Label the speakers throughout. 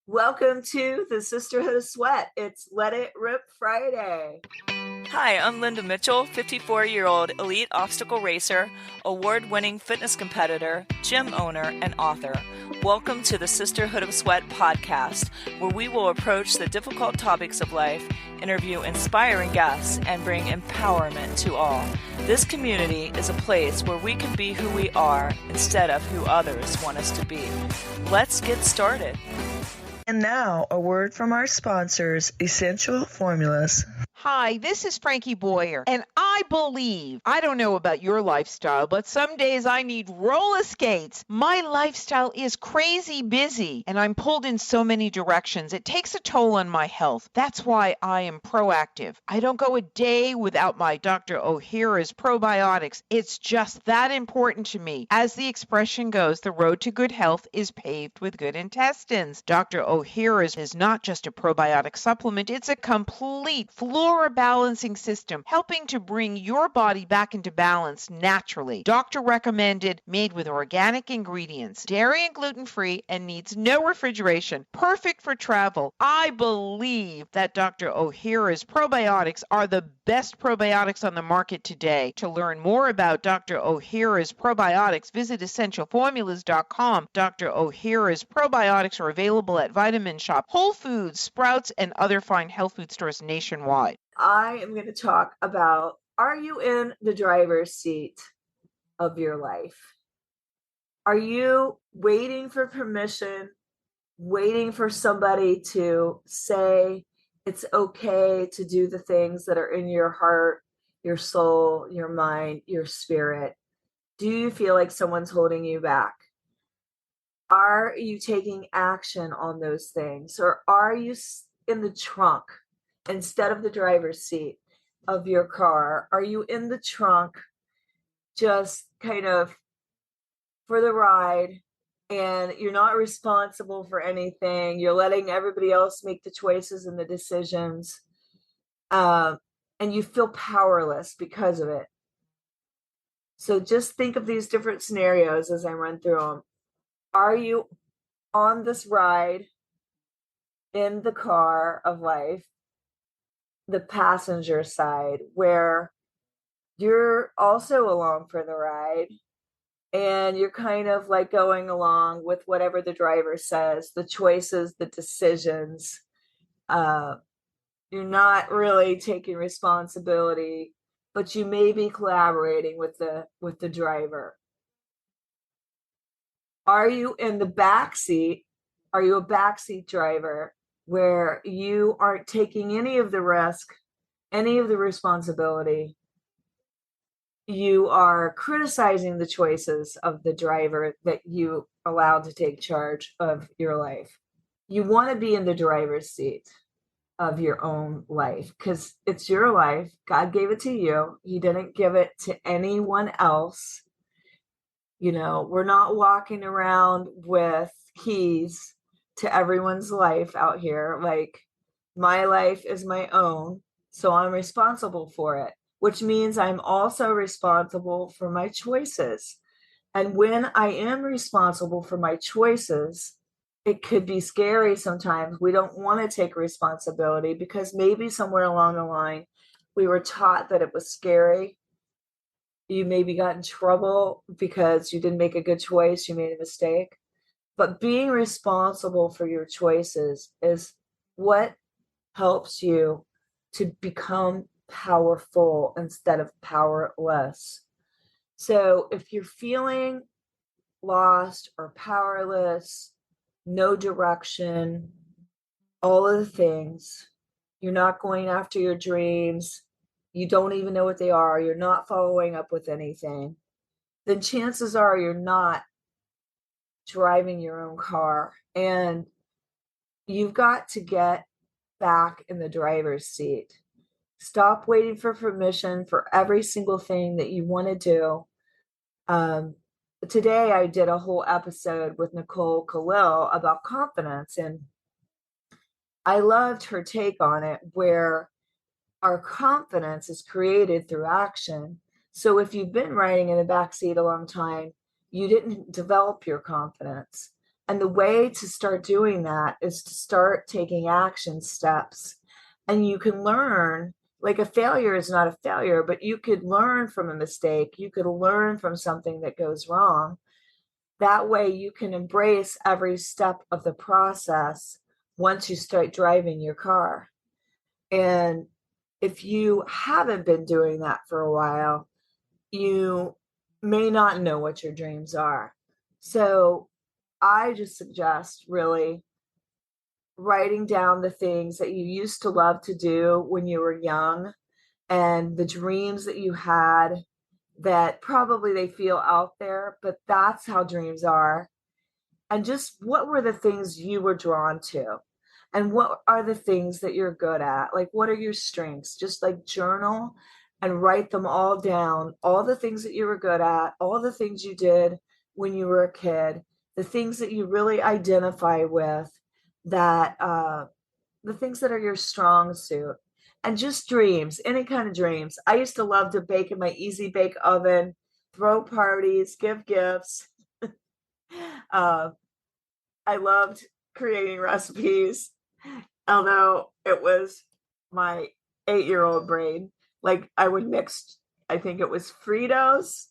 Speaker 1: Welcome to the Sisterhood of Sweat. It's Let It Rip Friday.
Speaker 2: Hi, I'm Linda Mitchell, 54-year-old elite obstacle racer, award-winning fitness competitor, gym owner, and author. Welcome to the Sisterhood of Sweat podcast, where we will approach the difficult topics of life, interview inspiring guests, and bring empowerment to all. This community is a place where we can be who we are instead of who others want us to be. Let's get started.
Speaker 1: And now, a word from our sponsors, Essential Formulas.
Speaker 3: Hi, this is Frankie Boyer, and I don't know about your lifestyle, but some days I need roller skates. My lifestyle is crazy busy, and I'm pulled in so many directions. It takes a toll on my health. That's why I am proactive. I don't go a day without my Dr. O'Hara's probiotics. It's just that important to me. As the expression goes, the road to good health is paved with good intestines. Dr. O'Hara's is not just a probiotic supplement, it's a complete flora balancing system, helping to bring your body back into balance naturally. Doctor recommended, made with organic ingredients, dairy and gluten-free, and needs no refrigeration. Perfect for travel. I believe that Dr. O'Hara's probiotics are the best probiotics on the market today. To learn more about Dr. O'Hara's probiotics, visit essentialformulas.com. Dr. O'Hara's probiotics are available at Vitamin Shop, Whole Foods, Sprouts, and other fine health food stores nationwide.
Speaker 1: I am going to talk about, are you in the driver's seat of your life? Are you waiting for permission, waiting for somebody to say it's okay to do the things that are in your heart, your soul, your mind, your spirit? Do you feel like someone's holding you back? Are you taking action on those things? Or are you in the trunk instead of the driver's seat of your car? Are you in the trunk just kind of for the ride, and you're not responsible for anything? You're letting everybody else make the choices and the decisions, and you feel powerless because of it. So just think of these different scenarios as I run through them. Are you on this ride in the car of life, the passenger side, where you're also along for the ride and you're kind of like going along with whatever the driver says, the choices, the decisions? You're not really taking responsibility, but you may be collaborating with the driver. Are you in the back seat? Are you a backseat driver where you aren't taking any of the risk, any of the responsibility? You are criticizing the choices of the driver that you allowed to take charge of your life. You want to be in the driver's seat of your own life because it's your life. God gave it to you. He didn't give it to anyone else. You know, we're not walking around with keys to everyone's life out here. Like, my life is my own, so I'm responsible for it, which means I'm also responsible for my choices. And when I am responsible for my choices, it could be scary sometimes. We don't want to take responsibility because maybe somewhere along the line, we were taught that it was scary. You maybe got in trouble because you didn't make a good choice, you made a mistake. But being responsible for your choices is what helps you to become powerful instead of powerless. So if you're feeling lost or powerless, no direction, all of the things, you're not going after your dreams, you don't even know what they are, you're not following up with anything, then chances are you're not driving your own car. And you've got to get back in the driver's seat. Stop waiting for permission for every single thing that you want to do. Today I did a whole episode with Nicole Khalil about confidence, and I loved her take on it, where our confidence is created through action. So if you've been riding in the backseat a long time, you didn't develop your confidence. And the way to start doing that is to start taking action steps. And you can learn, like a failure is not a failure, but you could learn from a mistake. You could learn from something that goes wrong. That way you can embrace every step of the process once you start driving your car. And if you haven't been doing that for a while, you may not know what your dreams are. So I just suggest really writing down the things that you used to love to do when you were young and the dreams that you had that probably they feel out there, but that's how dreams are. And just what were the things you were drawn to? And what are the things that you're good at? Like, what are your strengths? Just like journal and write them all down. All the things that you were good at, all the things you did when you were a kid, the things that you really identify with, that the things that are your strong suit, and just dreams, any kind of dreams. I used to love to bake in my easy bake oven, throw parties, give gifts. uh, I loved creating recipes, although it was my 8-year-old brain. Like I would mix, I think it was Fritos,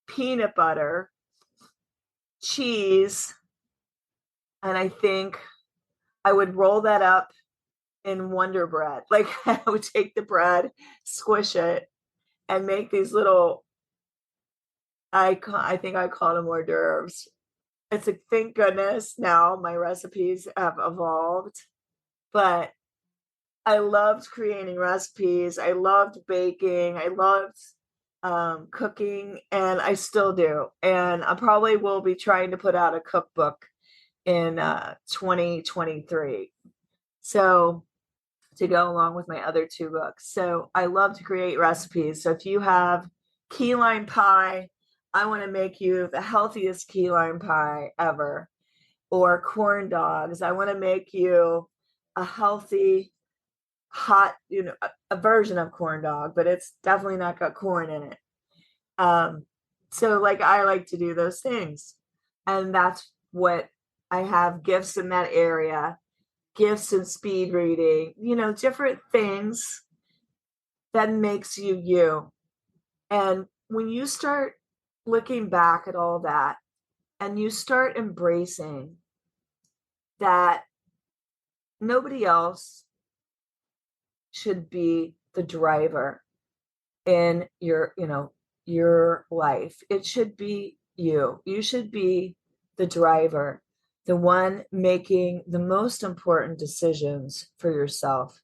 Speaker 1: peanut butter, cheese, and I think I would roll that up in Wonder Bread. Like I would take the bread, squish it, and make these little, I think I called them hors d'oeuvres. It's like, thank goodness now my recipes have evolved, but I loved creating recipes. I loved baking. I loved cooking, and I still do. And I probably will be trying to put out a cookbook in 2023. So to go along with my other 2 books. So I love to create recipes. So if you have key lime pie, I want to make you the healthiest key lime pie ever. Or corn dogs, I want to make you a healthy, hot, a version of corn dog, but it's definitely not got corn in it. So like I like to do those things. And that's what I have gifts in that area, gifts in speed reading, different things that makes you you. And when you start looking back at all that and you start embracing that nobody else should be the driver in your life. It should be you. You should be the driver, the one making the most important decisions for yourself.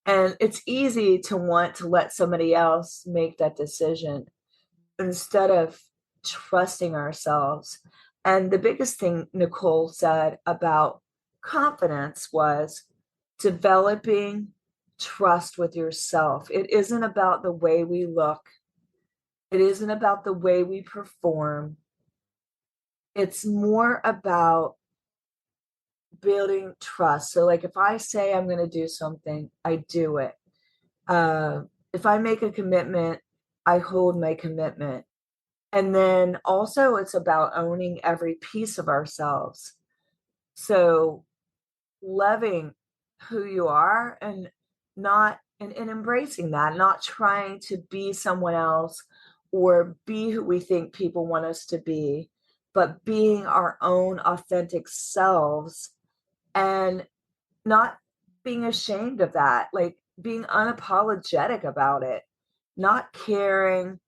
Speaker 1: And it's easy to want to let somebody else make that decision instead of trusting ourselves. And the biggest thing Nicole said about confidence was developing trust with yourself. It isn't about the way we look. It isn't about the way we perform. It's more about building trust. So like if I say I'm going to do something, I do it. If I make a commitment, I hold my commitment. And then also it's about owning every piece of ourselves. So loving who you are and not and embracing that, not trying to be someone else or be who we think people want us to be, but being our own authentic selves and not being ashamed of that, like being unapologetic about it, not caring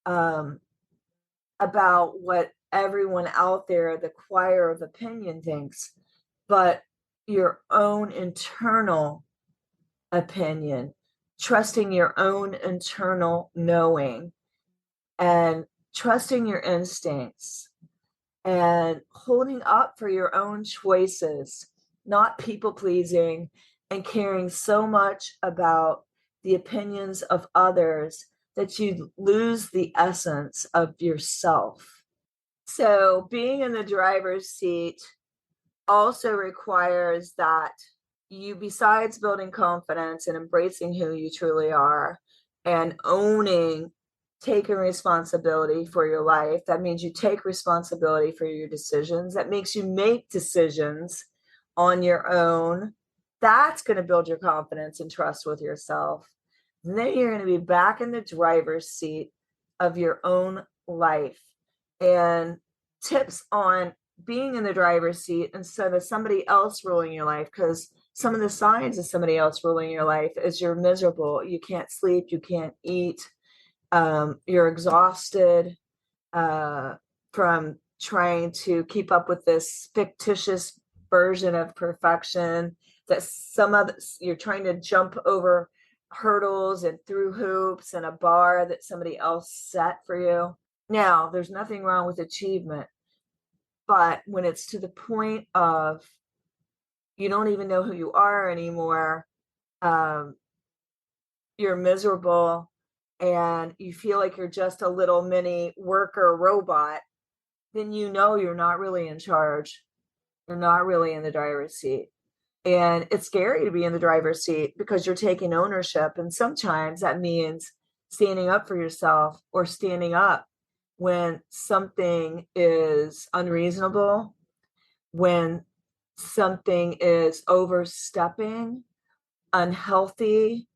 Speaker 1: about what everyone out there, the choir of opinion, thinks, but your own internal opinion, trusting your own internal knowing and trusting your instincts and holding up for your own choices, not people pleasing and caring so much about the opinions of others that you lose the essence of yourself. So being in the driver's seat also requires that you, besides building confidence and embracing who you truly are and owning taking responsibility for your life. That means you take responsibility for your decisions. That makes you make decisions on your own. That's going to build your confidence and trust with yourself. And then you're going to be back in the driver's seat of your own life. And tips on being in the driver's seat instead of somebody else ruling your life, because some of the signs of somebody else ruling your life is you're miserable, you can't sleep, you can't eat, you're exhausted from trying to keep up with this fictitious version of perfection that you're trying to jump over hurdles and through hoops and a bar that somebody else set for you. Now, there's nothing wrong with achievement, but when it's to the point of you don't even know who you are anymore, you're miserable, and you feel like you're just a little mini worker robot, then you know you're not really in charge. You're not really in the driver's seat. And it's scary to be in the driver's seat because you're taking ownership. And sometimes that means standing up for yourself or standing up when something is unreasonable, when something is overstepping, unhealthy.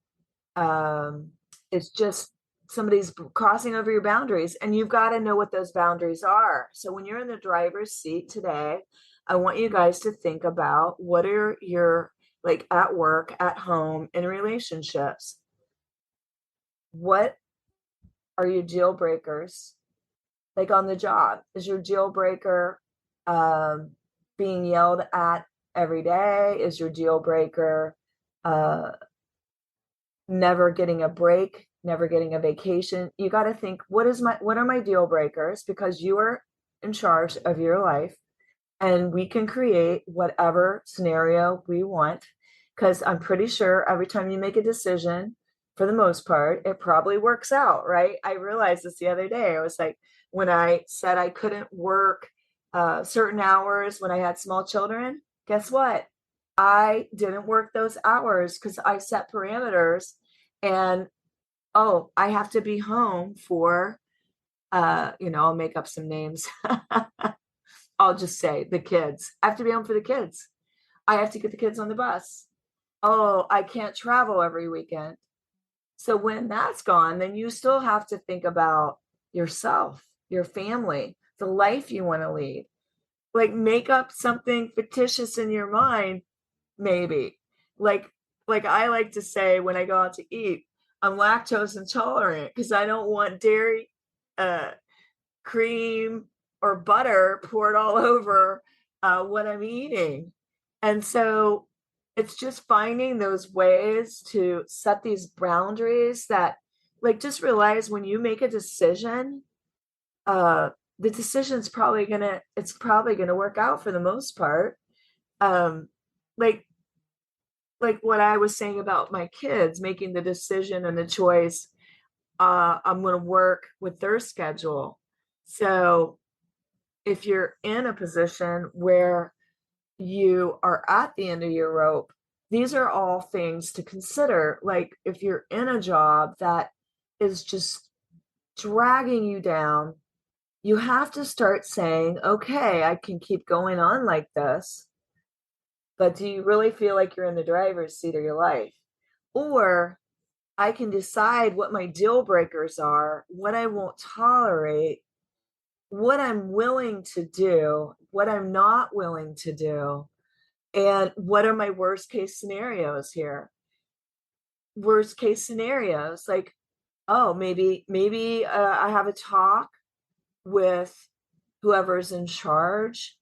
Speaker 1: It's just somebody's crossing over your boundaries, and you've got to know what those boundaries are. So when you're in the driver's seat today, I want you guys to think about what are your, like at work, at home, in relationships, what are your deal breakers? Like on the job, is your deal breaker being yelled at every day? Is your deal breaker never getting a break, never getting a vacation? You got to think, what are my deal breakers? Because you are in charge of your life, and we can create whatever scenario we want, because I'm pretty sure every time you make a decision, for the most part, it probably works out, right? I realized this the other day. I was like, when I said I couldn't work certain hours when I had small children, guess what? I didn't work those hours because I set parameters, and I have to be home for I'll make up some names. I'll just say the kids. I have to be home for the kids. I have to get the kids on the bus. Oh, I can't travel every weekend. So when that's gone, then you still have to think about yourself, your family, the life you want to lead. Like make up something fictitious in your mind, maybe. Like I like to say when I go out to eat, I'm lactose intolerant because I don't want dairy, cream, or butter poured all over what I'm eating. And so it's just finding those ways to set these boundaries that, like, just realize when you make a decision, the decision's probably gonna work out for the most part. Um, like what I was saying about my kids making the decision and the choice, I'm going to work with their schedule. So if you're in a position where you are at the end of your rope, these are all things to consider. Like if you're in a job that is just dragging you down, you have to start saying, okay, I can keep going on like this, but do you really feel like you're in the driver's seat of your life? Or I can decide what my deal breakers are, what I won't tolerate, what I'm willing to do, what I'm not willing to do, and what are my worst case scenarios here. Worst case scenarios, like, oh, maybe I have a talk with whoever's in charge,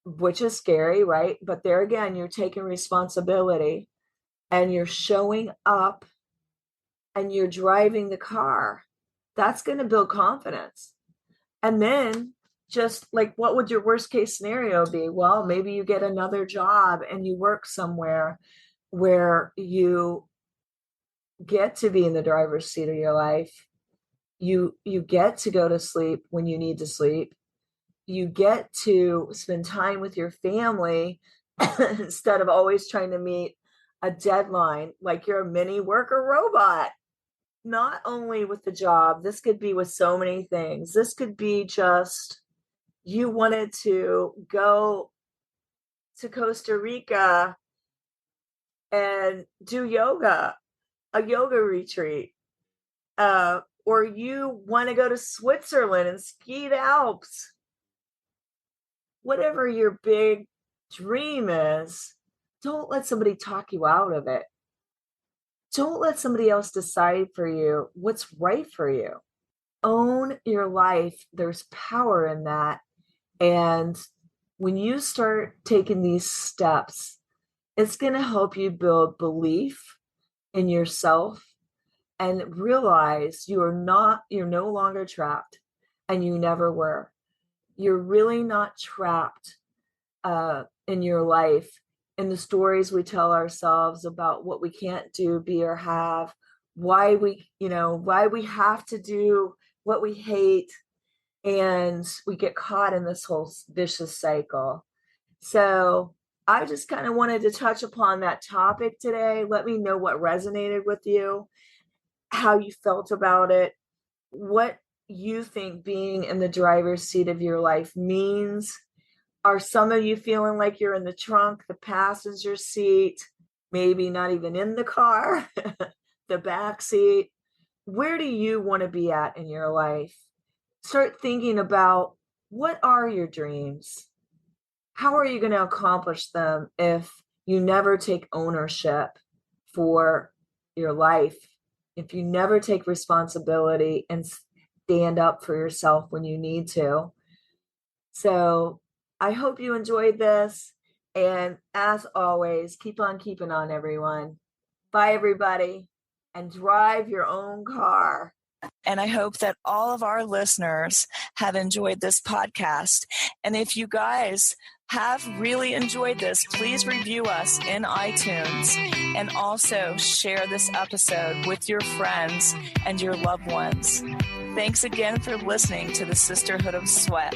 Speaker 1: which is scary, right? But there again, you're taking responsibility and you're showing up and you're driving the car. That's going to build confidence. And then just like, what would your worst case scenario be? Well, maybe you get another job and you work somewhere where you get to be in the driver's seat of your life. You get to go to sleep when you need to sleep. You get to spend time with your family instead of always trying to meet a deadline like you're a mini worker robot. not only with the job, this could be with so many things. This could be just you wanted to go to Costa Rica and do yoga, a yoga retreat. Or you want to go to Switzerland and ski the Alps. Whatever your big dream is, don't let somebody talk you out of it. Don't let somebody else decide for you what's right for you. Own your life. There's power in that. And when you start taking these steps, it's going to help you build belief in yourself and realize you're no longer trapped, and you never were. You're really not trapped in your life, in the stories we tell ourselves about what we can't do, be, or have, why we have to do what we hate, and we get caught in this whole vicious cycle. So I just kind of wanted to touch upon that topic today. Let me know what resonated with you, how you felt about it, what you think being in the driver's seat of your life means. Are some of you feeling like you're in the trunk, the passenger seat, maybe not even in the car, the back seat? Where do you want to be at in your life? Start thinking about, what are your dreams? How are you going to accomplish them if you never take ownership for your life? If you never take responsibility and stand up for yourself when you need to. So I hope you enjoyed this. And as always, keep on keeping on, everyone. Bye, everybody. And drive your own car.
Speaker 2: And I hope that all of our listeners have enjoyed this podcast. And if you guys have really enjoyed this, please review us in iTunes, and also share this episode with your friends and your loved ones. Thanks again for listening to the Sisterhood of Sweat.